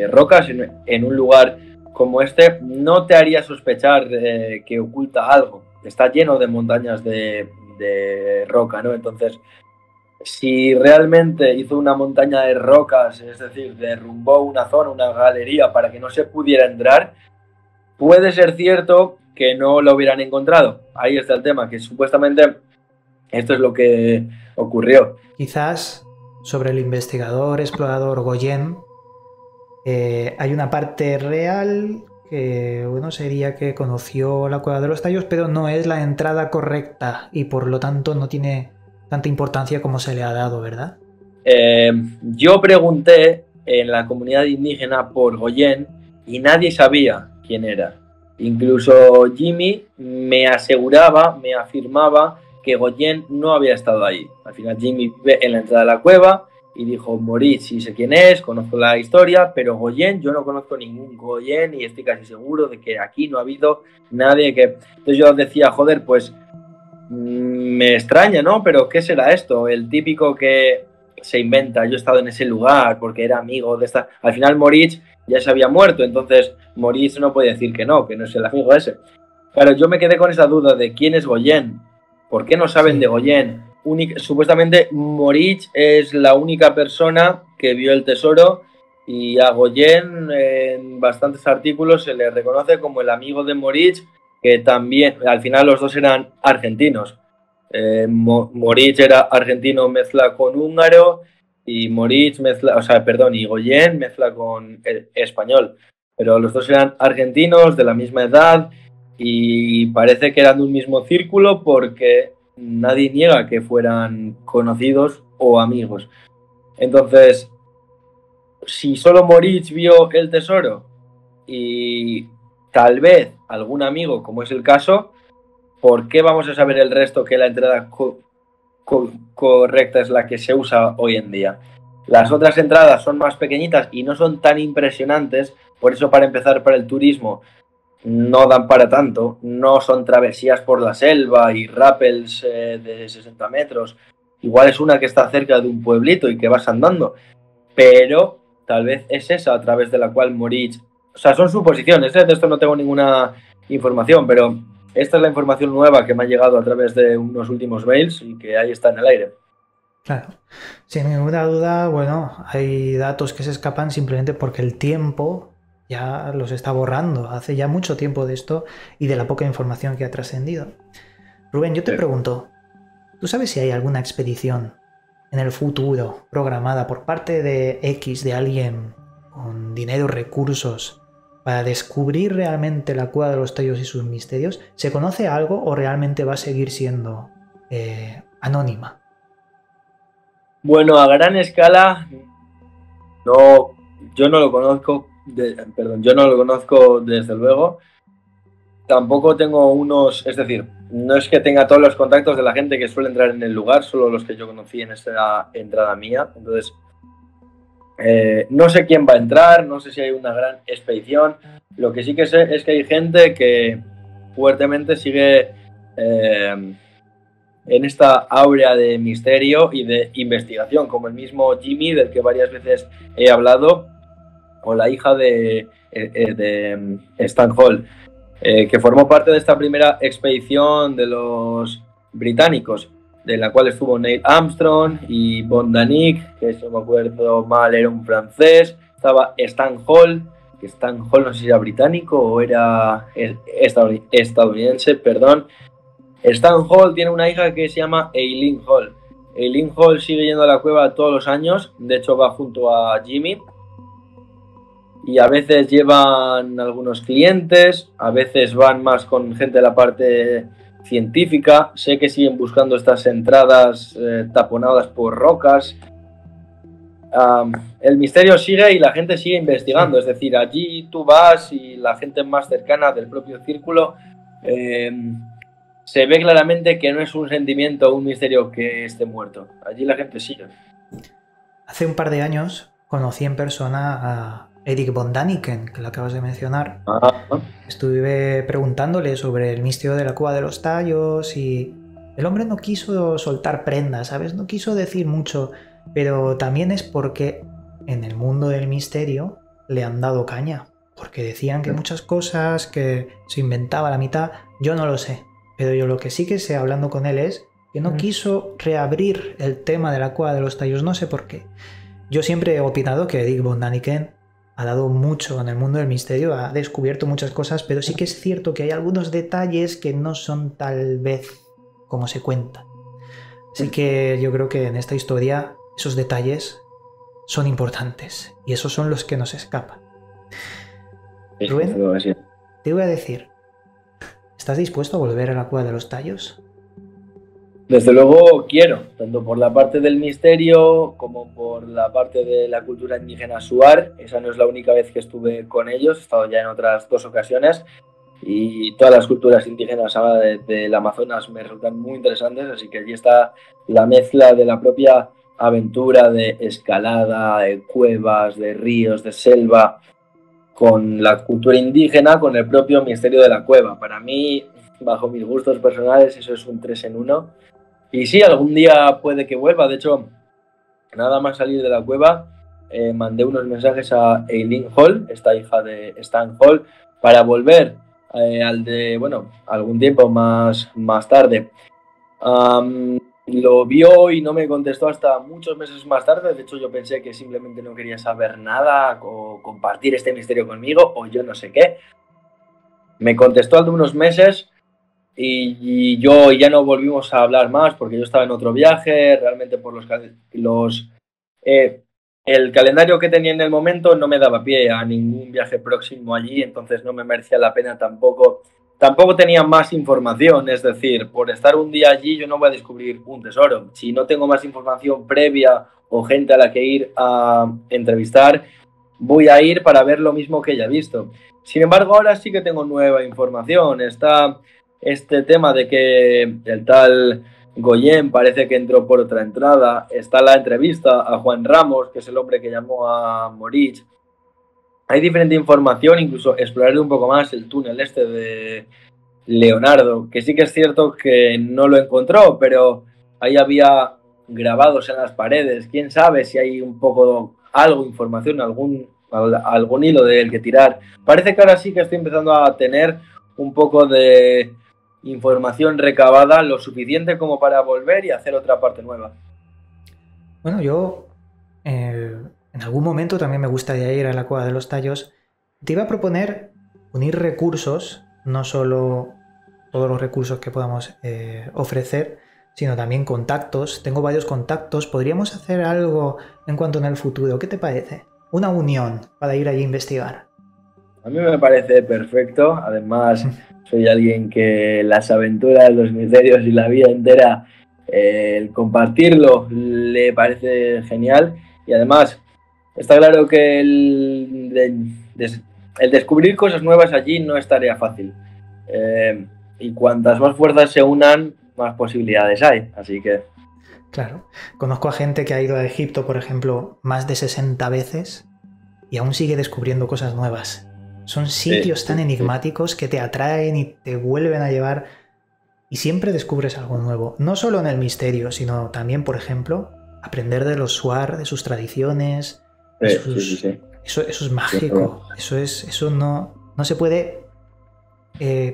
rocas en un lugar como este no te haría sospechar que oculta algo. Está lleno de montañas de roca, ¿no? Entonces, si realmente hizo una montaña de rocas, es decir, derrumbó una zona, una galería para que no se pudiera entrar, puede ser cierto que no lo hubieran encontrado. Ahí está el tema, que supuestamente esto es lo que ocurrió. Quizás sobre el investigador, explorador Goyen, hay una parte real que, bueno, sería que conoció la Cueva de los Tallos, pero no es la entrada correcta y por lo tanto no tiene tanta importancia como se le ha dado, ¿verdad? Yo pregunté en la comunidad indígena por Goyen y nadie sabía quién era. Incluso Jimmy me afirmaba que Goyen no había estado ahí. Al final Jimmy vive en la entrada de la cueva y dijo: Moritz, sí sé quién es, conozco la historia, pero Goyen, yo no conozco ningún Goyen y estoy casi seguro de que aquí no ha habido nadie que... Entonces yo decía, joder, pues me extraña, ¿no? Pero ¿qué será esto? El típico que se inventa, yo he estado en ese lugar porque era amigo de esta... Al final Moritz ya se había muerto, entonces Moritz no puede decir que no es el amigo ese. Claro, yo me quedé con esa duda de quién es Goyen, ¿por qué no saben de Goyen? Supuestamente Moritz es la única persona que vio el tesoro, y a Goyen en bastantes artículos se le reconoce como el amigo de Moritz, que también, al final los dos eran argentinos. Moritz era argentino mezcla con húngaro, y y Goyen mezcla con español, pero los dos eran argentinos de la misma edad y parece que eran de un mismo círculo, porque nadie niega que fueran conocidos o amigos. Entonces, si solo Moritz vio el tesoro y tal vez algún amigo, como es el caso, ¿por qué vamos a saber el resto que la entrada correcta es la que se usa hoy en día? Las otras entradas son más pequeñitas y no son tan impresionantes, por eso para empezar para el turismo no dan para tanto, no son travesías por la selva y rappels de 60 metros, igual es una que está cerca de un pueblito y que vas andando, pero tal vez es esa a través de la cual Moritz, o sea, son suposiciones, de esto no tengo ninguna información, pero esta es la información nueva que me ha llegado a través de unos últimos mails y que ahí está en el aire. Claro, sin ninguna duda, bueno, hay datos que se escapan simplemente porque el tiempo ya los está borrando. Hace ya mucho tiempo de esto y de la poca información que ha trascendido. Rubén, yo te pregunto, ¿tú sabes si hay alguna expedición en el futuro programada por parte de X, de alguien con dinero, recursos, para descubrir realmente la cueva de los tallos y sus misterios? ¿Se conoce algo o realmente va a seguir siendo anónima? Bueno, a gran escala, no, yo no lo conozco, yo no lo conozco desde luego. Tampoco tengo unos, es decir, no es que tenga todos los contactos de la gente que suele entrar en el lugar, solo los que yo conocí en esta entrada mía. Entonces, no sé quién va a entrar, no sé si hay una gran expedición. Lo que sí que sé es que hay gente que fuertemente sigue en esta áurea de misterio y de investigación, como el mismo Jimmy, del que varias veces he hablado, o la hija de Stan Hall, que formó parte de esta primera expedición de los británicos, de la cual estuvo Neil Armstrong y Von Danick, que si no me acuerdo mal era un francés, estaba Stan Hall, que Stan Hall no sé si era británico o era estadounidense, perdón. Stan Hall tiene una hija que se llama Eileen Hall. Eileen Hall sigue yendo a la cueva todos los años, de hecho va junto a Jimmy, y a veces llevan algunos clientes, a veces van más con gente de la parte científica. Sé que siguen buscando estas entradas taponadas por rocas. El misterio sigue y la gente sigue investigando, es decir, allí tú vas y la gente más cercana del propio círculo se ve claramente que no es un sentimiento o un misterio que esté muerto. Allí la gente sigue. Hace un par de años conocí en persona a Eric von Daniken, que lo acabas de mencionar. Estuve preguntándole sobre el misterio de la cueva de los tallos y el hombre no quiso soltar prendas, ¿sabes? No quiso decir mucho, pero también es porque en el mundo del misterio le han dado caña, porque decían que muchas cosas que se inventaba la mitad, yo no lo sé. Pero yo lo que sí que sé hablando con él es que no quiso reabrir el tema de la cueva de los tallos, no sé por qué. Yo siempre he opinado que Eric von Daniken ha dado mucho en el mundo del misterio, ha descubierto muchas cosas, pero sí que es cierto que hay algunos detalles que no son tal vez como se cuenta. Así que yo creo que en esta historia esos detalles son importantes y esos son los que nos escapan. Rubén, te voy a decir, ¿estás dispuesto a volver a la cueva de los tallos? Desde luego quiero, tanto por la parte del misterio como por la parte de la cultura indígena Shuar. Esa no es la única vez que estuve con ellos, he estado ya en otras 2 ocasiones y todas las culturas indígenas del Amazonas me resultan muy interesantes, así que allí está la mezcla de la propia aventura de escalada, de cuevas, de ríos, de selva, con la cultura indígena, con el propio misterio de la cueva. Para mí, bajo mis gustos personales, eso es un 3 en 1. Y sí, algún día puede que vuelva. De hecho, nada más salir de la cueva, mandé unos mensajes a Eileen Hall, esta hija de Stan Hall, para volver algún tiempo más tarde. Lo vio y no me contestó hasta muchos meses más tarde. De hecho, yo pensé que simplemente no quería saber nada o compartir este misterio conmigo o yo no sé qué. Me contestó al de unos meses y yo ya no volvimos a hablar más porque yo estaba en otro viaje. Realmente por el calendario que tenía en el momento no me daba pie a ningún viaje próximo allí, entonces no me merecía la pena tampoco. Tampoco tenía más información, es decir, por estar un día allí yo no voy a descubrir un tesoro. Si no tengo más información previa o gente a la que ir a entrevistar, voy a ir para ver lo mismo que ya he visto. Sin embargo, ahora sí que tengo nueva información. Está este tema de que el tal Goyen parece que entró por otra entrada. Está la entrevista a Juan Ramos, que es el hombre que llamó a Moritz. Hay diferente información, incluso exploraré un poco más el túnel este de Leonardo, que sí que es cierto que no lo encontró, pero ahí había grabados en las paredes. Quién sabe si hay un poco algo, información, algún hilo del que tirar. Parece que ahora sí que estoy empezando a tener un poco de información recabada, lo suficiente como para volver y hacer otra parte nueva. Bueno, yo en algún momento también me gustaría ir a la Cueva de los Tallos. Te iba a proponer unir recursos, no solo todos los recursos que podamos ofrecer, sino también contactos. Tengo varios contactos. Podríamos hacer algo en cuanto en el futuro. ¿Qué te parece? Una unión para ir allí a investigar. A mí me parece perfecto. Además, soy alguien que las aventuras, los misterios y la vida entera, el compartirlo le parece genial. Y además, está claro que el descubrir cosas nuevas allí no es tarea fácil. Y cuantas más fuerzas se unan, más posibilidades hay. Así que... Claro. Conozco a gente que ha ido a Egipto, por ejemplo, más de 60 veces y aún sigue descubriendo cosas nuevas. Son sitios tan enigmáticos que te atraen y te vuelven a llevar y siempre descubres algo nuevo. No solo en el misterio, sino también, por ejemplo, aprender de los Shuar, de sus tradiciones. Eso es mágico. Eso no se puede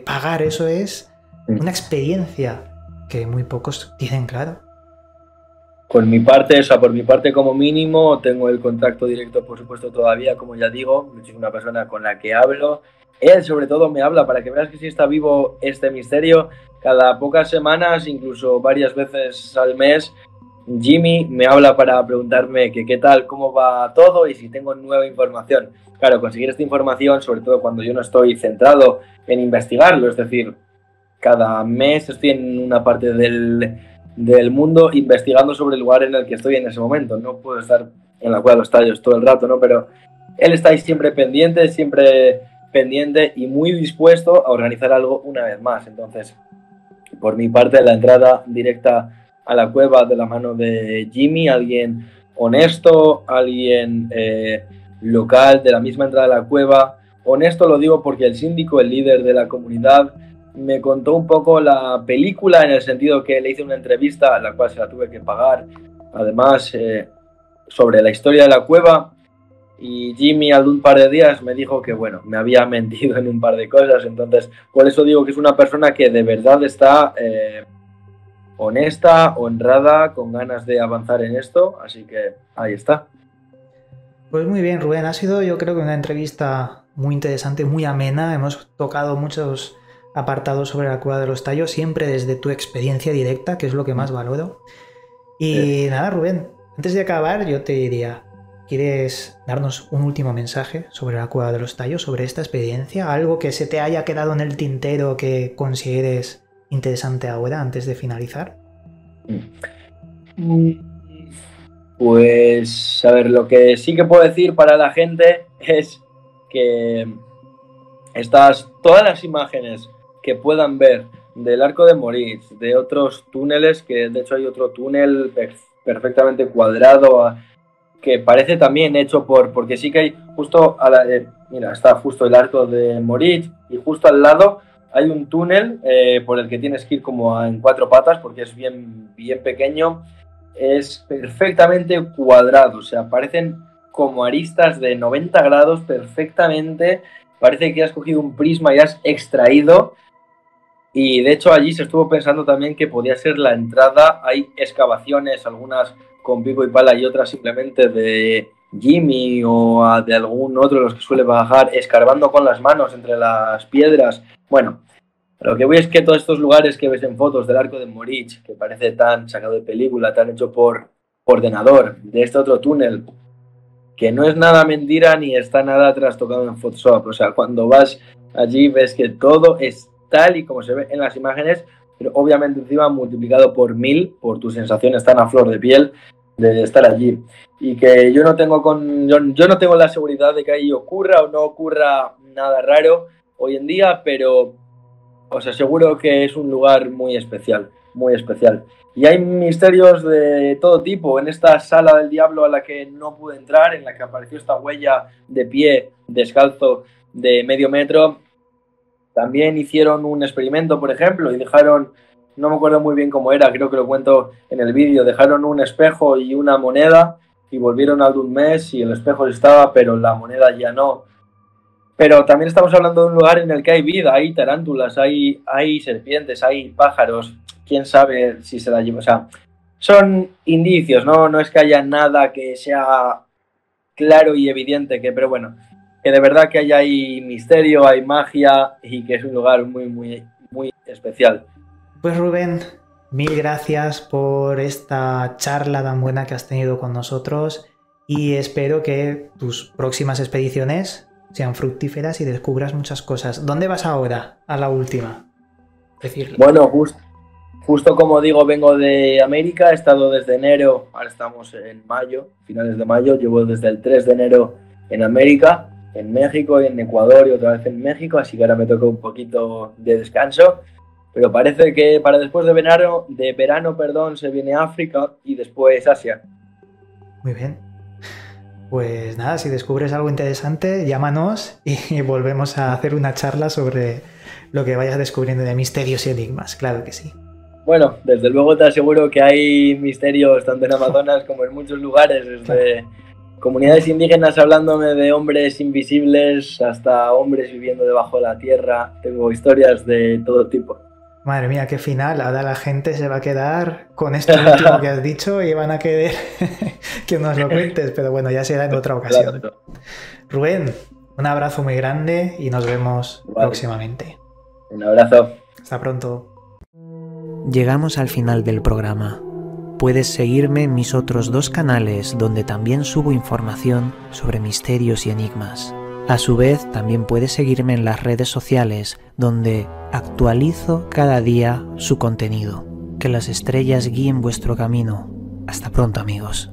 pagar. Eso es una experiencia que muy pocos tienen, claro. Por mi parte, como mínimo, tengo el contacto directo, por supuesto, todavía, como ya digo, es una persona con la que hablo. Él, sobre todo, me habla para que veas que sí está vivo este misterio. Cada pocas semanas, incluso varias veces al mes, Jimmy me habla para preguntarme que qué tal, cómo va todo y si tengo nueva información. Claro, conseguir esta información, sobre todo cuando yo no estoy centrado en investigarlo, es decir, cada mes estoy en una parte del mundo investigando sobre el lugar en el que estoy en ese momento. No puedo estar en la Cueva de los Tallos todo el rato, ¿no? Pero él está ahí siempre pendiente y muy dispuesto a organizar algo una vez más. Entonces, por mi parte, la entrada directa a la cueva de la mano de Jimmy, alguien honesto, alguien local de la misma entrada a la cueva. Honesto lo digo porque el síndico, el líder de la comunidad, me contó un poco la película, en el sentido que le hice una entrevista, a la cual se la tuve que pagar, además, sobre la historia de la cueva. Y Jimmy, al un par de días, me dijo que, bueno, me había mentido en un par de cosas. Entonces, por eso digo que es una persona que de verdad está honesta, honrada, con ganas de avanzar en esto. Así que ahí está. Pues muy bien, Rubén. Ha sido, yo creo que una entrevista muy interesante, muy amena. Hemos tocado muchos apartados sobre la Cueva de los Tallos, siempre desde tu experiencia directa, que es lo que más valoro. Y nada, Rubén, antes de acabar, yo te diría, ¿quieres darnos un último mensaje sobre la Cueva de los Tallos, sobre esta experiencia? ¿Algo que se te haya quedado en el tintero que consideres interesante ahora, antes de finalizar? Pues, a ver, lo que sí que puedo decir para la gente es que todas las imágenes que puedan ver del Arco de Moritz, de otros túneles, que de hecho hay otro túnel perfectamente cuadrado, que parece también hecho porque sí que hay justo, mira, está justo el Arco de Moritz y justo al lado hay un túnel por el que tienes que ir como en 4 patas porque es bien pequeño. Es perfectamente cuadrado, o sea, parecen como aristas de 90 grados perfectamente. Parece que has cogido un prisma y has extraído. Y de hecho allí se estuvo pensando también que podía ser la entrada. Hay excavaciones, algunas con pico y pala y otras simplemente de Jimmy o de algún otro de los que suele bajar escarbando con las manos entre las piedras. Bueno, lo que voy es que todos estos lugares que ves en fotos del Arco de Moritz, que parece tan sacado de película, tan hecho por ordenador, de este otro túnel, que no es nada mentira ni está nada trastocado en Photoshop. O sea, cuando vas allí ves que todo es tal y como se ve en las imágenes, pero obviamente encima multiplicado por 1000, por tus sensaciones tan a flor de piel. de estar allí. Y que yo no tengo yo no tengo la seguridad de que ahí ocurra o no ocurra nada raro hoy en día, pero os aseguro que es un lugar muy especial, muy especial. Y hay misterios de todo tipo. En esta sala del diablo a la que no pude entrar, en la que apareció esta huella de pie descalzo de medio metro, también hicieron un experimento, por ejemplo, y dejaron, no me acuerdo muy bien cómo era, creo que lo cuento en el vídeo, dejaron un espejo y una moneda y volvieron al de un mes y el espejo estaba, pero la moneda ya no. Pero también estamos hablando de un lugar en el que hay vida, hay tarántulas, hay serpientes, hay pájaros, quién sabe si se la lleva. O sea, son indicios, ¿no? No es que haya nada que sea claro y evidente, pero bueno, que de verdad que hay misterio, hay magia y que es un lugar muy, muy, muy especial. Pues Rubén, mil gracias por esta charla tan buena que has tenido con nosotros y espero que tus próximas expediciones sean fructíferas y descubras muchas cosas. ¿Dónde vas ahora, a la última? Decirlo. Bueno, justo como digo, vengo de América, he estado desde enero, ahora estamos en mayo, finales de mayo, llevo desde el 3 de enero en América, en México y en Ecuador y otra vez en México, así que ahora me toca un poquito de descanso, pero parece que para después de verano, se viene África y después Asia. Muy bien. Pues nada, si descubres algo interesante, llámanos y volvemos a hacer una charla sobre lo que vayas descubriendo de misterios y enigmas, claro que sí. Bueno, desde luego te aseguro que hay misterios tanto en Amazonas como en muchos lugares, desde comunidades indígenas hablándome de hombres invisibles hasta hombres viviendo debajo de la tierra. Tengo historias de todo tipo. Madre mía, qué final. Ahora la gente se va a quedar con esto último que has dicho y van a querer que nos lo cuentes, pero bueno, ya será en otra ocasión. Claro. Rubén, un abrazo muy grande y nos vemos próximamente. Un abrazo. Hasta pronto. Llegamos al final del programa. Puedes seguirme en mis otros 2 canales donde también subo información sobre misterios y enigmas. A su vez, también puedes seguirme en las redes sociales donde actualizo cada día su contenido. Que las estrellas guíen vuestro camino. Hasta pronto, amigos.